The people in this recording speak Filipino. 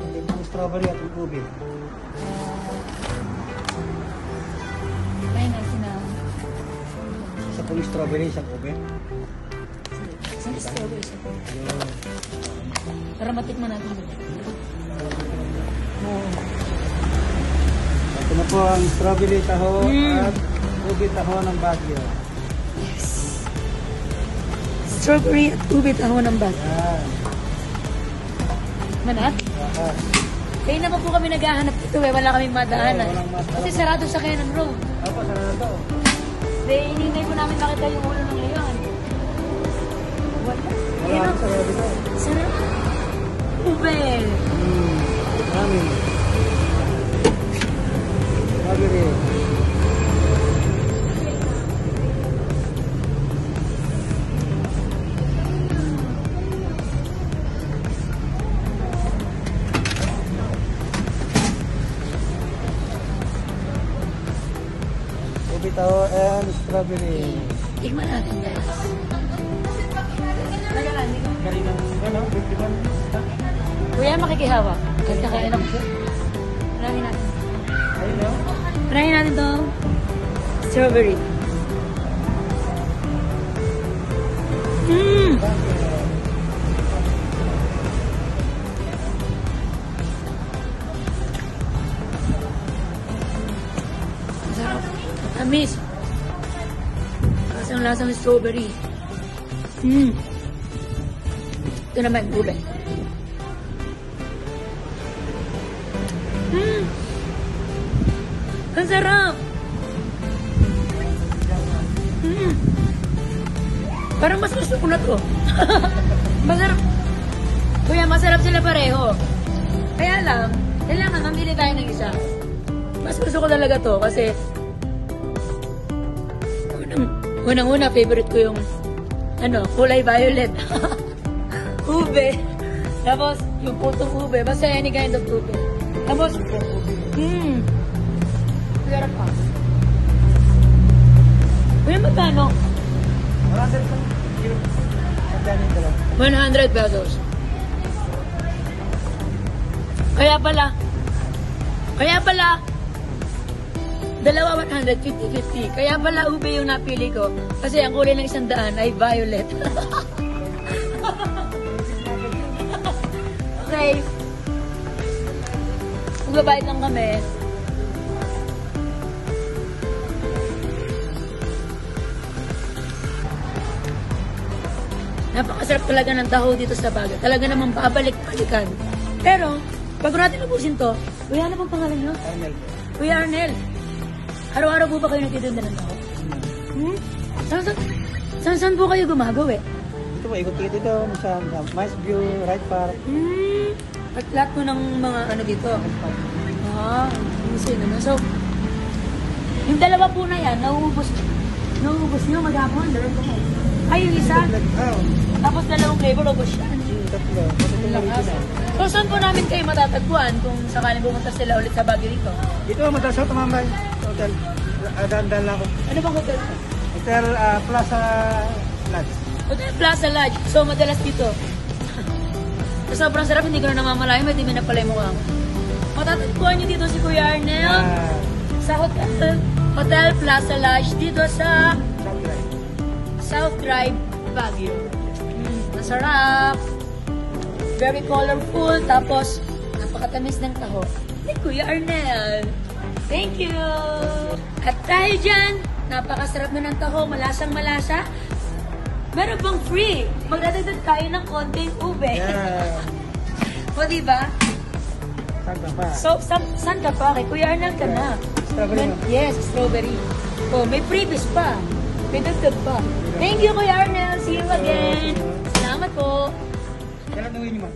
Hindi pong strawberry at ube. May nasi na. Isa pong strawberry, isang ube. Isang strawberry siya. Yun. Para matikman natin. Ito na po ang strawberry taho at ube taho ng Baguio. Yes. Strawberry at ube taho ng Baguio. Yan. Manat? Aha. Kaya naman po kami naghahanap dito eh. Wala kaming madaanan. Oo, walang madaanan. Kasi sarado sa Cannon Road. Opo, sana na to. Hindi, hinihintay po namin makita yung ulo ng leon. Wala. Wala Ayun ako o. sa gabi ko. Sarap. Ube. Mami. Strawberry. Ube taho and strawberry. Tikman natin guys. Galing ng ano, bigdiban. Kuya, makikihawak. Kasi kakain ako siya. Panahin natin. Ayun no? Panahin natin to. Strawberry. Mmm! Sarap. Tamis. Lasang lasang strawberry. Mmm. Ito naman, ube. Mmm. Ang sarap. Mmm. Parang mas gusto ko na to. Masarap. Kuya, masarap sila pareho. Kaya lang, kailangan mamili tayo ng isa. Mas gusto ko talaga to kasi unang-una, favorite ko yung kulay violet. Ube. Tapos, yung putong ube. Basta any kind of ube. Tapos, sarap pa. Kuya, magkano? 100 pesos. Kaya pala, dalawa 100, 50-50. Kaya pala ube yung napili ko. Kasi ang kulay ng 100 ay violet. Okay. Magbabayad lang kami. Napakasarap talaga ng taho dito sa Baguio. Talaga namang babalik-balikan. Pero, bago natin ubusin to, kuya, ano pang pangalan nyo? Arnel. Kuya Arnel, araw-araw po ba kayo nagtitinda ng taho? Saan po kayo gumagawa eh? Dito po, ikot-ikot dito sa Mice View, Right Park. At lahat po ng mga ano dito. Kasi naman. So, yung dalawa po na yan, nauubos nyo maghapon. Ay, yung isa. Tapos dalawang flavor, ubos yan. Tatlo. So, saan po namin kayo matatagpuan kung sakaling pumunta sila ulit sa Baguio dito? Dito, matasok tumambay. Hotel. Dandan lang ako. Ano bang hotel? Hotel Plaza Lodge. Hotel Plaza Lodge. So, madalas dito. So, sobrang sarap, hindi ko na namamalayan, may dimi na pala yung mukha ko. Matatagpuan nyo dito si Kuya Arnel sa Hotel Plaza Lodge dito sa South Drive, Baguio. Masarap. Very colorful. Tapos, napakatamis ng taho. Ni Kuya Arnel. Thank you! At dahil dyan, napakasarap na ng taho. Malasang malasa. Meron bang free? Magdadagdag tayo ng konting ube. Yeah. O, diba? Saan ka pa? So, saan ka pa? Kay Kuya Arnel ka na. Strawberry. Yes, strawberry. Oh, may freebies pa. May dagdag pa. Thank you, Kuya Arnel. See you again. Salamat po. Kailan uwi niyo, ma?